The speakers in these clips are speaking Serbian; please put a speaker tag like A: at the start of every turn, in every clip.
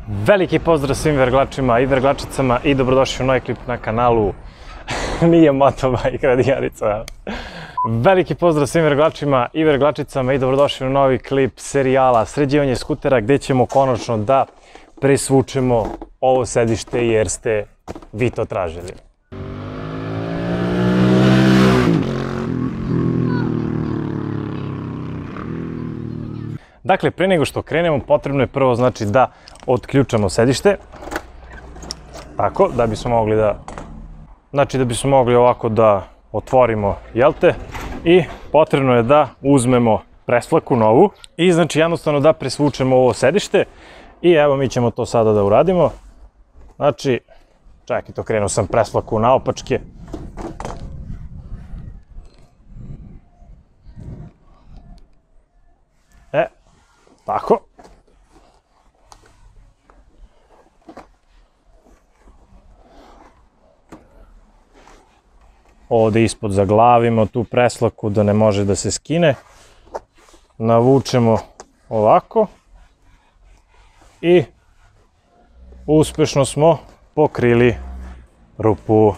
A: Veliki pozdrav svim verglačima i verglačicama i dobrodošli u novi klip na kanalu. Nije motobajk radijanica. Veliki pozdrav svim verglačima i verglačicama i dobrodošli u novi klip serijala Sređivanje skutera gdje ćemo konačno da presvučemo ovo sedište jer ste vi to tražili. Dakle, pre nego što krenemo, potrebno je prvo znači da otključamo sedište. Tako, da bismo mogli da... Znači, da bismo mogli ovako da otvorimo, jel te? I potrebno je da uzmemo presvlaku novu i znači jednostavno da presvučemo ovo sedište. I evo, mi ćemo to sada da uradimo. Znači, čekaj, to krenuo sam presvlaku naopačke. Tako. Ovdje ispod zaglavimo tu preslaku da ne može da se skine. Navučemo ovako. I uspešno smo pokrili rupu.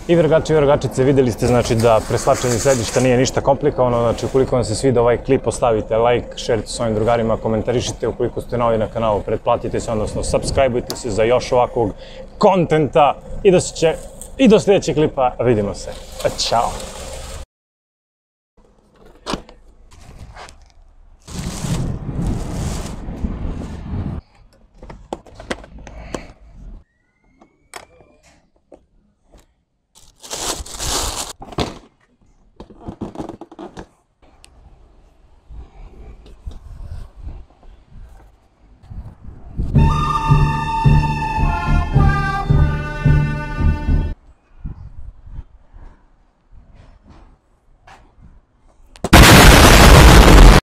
A: I vergači i vergačice, vidjeli ste znači da preslačenje sedišta nije ništa komplikovano, znači ukoliko vam se sviđa ovaj klip ostavite like, šerite s ovim drugarima, komentarišite, ukoliko ste novi na kanalu pretplatite se, odnosno subscribeujte se za još ovakvog kontenta i do sljedećeg klipa vidimo se. Ćao!